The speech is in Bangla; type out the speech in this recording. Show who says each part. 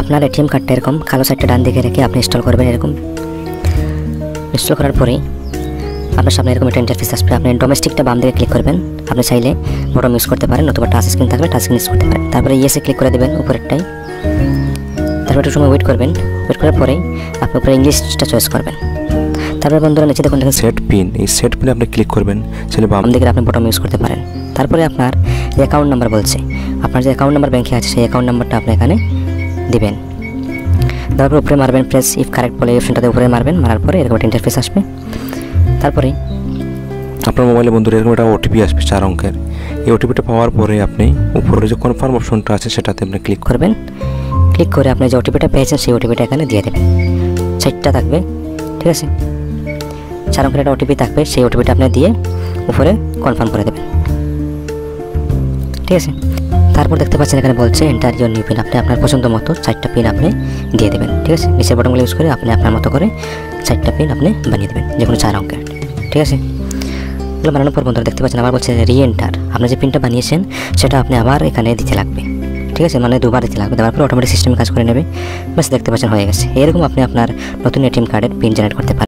Speaker 1: আপনার এটিএম কার্ডটা এরকম কালো সাইডটা ডান দিকে রেখে আপনি ইনস্টল করবেন। এরকম ইনস্টল করার পরেই আপনার সামনে এরকম একটা ইন্টারফেস আসবে। আপনি ডোমেস্টিকটা বাম দিকে ক্লিক করবেন। আপনি চাইলে বটম ইউজ করতে পারেন, অথবা টাচ স্ক্রিন থাকলে টাচ স্ক্রিন ইউজ করতে পারেন। তারপরে ইয়েসে ক্লিক করে দেবেন উপরেরটাই। তারপর একটু সময় ওয়েট করবেন। ওয়েট করার পরেই আপনি উপরে ইংলিশটা চয়েস করবেন। তারপরে বন্ধুরা নিচে দেখুন
Speaker 2: সেট পিন, এই সেট পিনে আপনি ক্লিক করবেন। চাইলে বাম
Speaker 1: দিকে আপনি বটম ইউজ করতে পারেন। তারপরে আপনার যে অ্যাকাউন্ট নাম্বার বলছে, আপনার যে অ্যাকাউন্ট নাম্বার ব্যাংকে আছে সেই অ্যাকাউন্ট নাম্বারটা আপনি এখানে দিবেন। তারপর উপরে মারবেন প্রেস ইফ কারেক্ট বলে অপশনটাতে উপরে মারবেন। মারার পরে এরকম একটা ইন্টারফেস আসবে। তারপরে
Speaker 2: আপনার মোবাইলে বন্ধুরা এরকম একটা ওটিপি আসবে 4 অঙ্কের। এই ওটিপিটা পাওয়ার পরে আপনি উপরে যে কনফার্ম অপশনটা আছে সেটাতে আপনি ক্লিক
Speaker 1: করবেন। ক্লিক করে আপনি যে ওটিপিটা পেয়েছেন সেই ওটিপিটা এখানে দিয়ে দেবেন। 4টা থাকবে, ঠিক আছে? 4 অঙ্কের একটা ওটিপি থাকবে, সেই ওটিপিটা আপনি দিয়ে উপরে কনফার্ম করে দেবেন, ঠিক আছে? তারপর দেখতে পাচ্ছেন এখানে বলছে এন্টার ইওর নিউ পিন। আপনি আপনার পছন্দ মতো 4টা পিন আপনি দিয়ে দেবেন, ঠিক আছে? নিচের বটনগুলো ইউজ করে আপনি আপনার মতো করে 4টা পিন আপনি বানিয়ে দেবেন, যে কোনো 4 অঙ্কের, ঠিক আছে? এগুলো বানানোর পর বন্ধুরা দেখতে পাচ্ছেন আবার বলছে রি এন্টার। আপনি যে পিনটা বানিয়েছেন সেটা আপনি আবার এখানে দিতে লাগবে, ঠিক আছে? মানে দুবার দিতে লাগবে। দেওয়ার পর অটোমেটিক সিস্টেমে কাজ করে নেবে। ব্যাস দেখতে পাচ্ছেন হয়ে গেছে। এরকম আপনি আপনার নতুন এটিএম কার্ডের পিন জেনারেট করতে পারেন।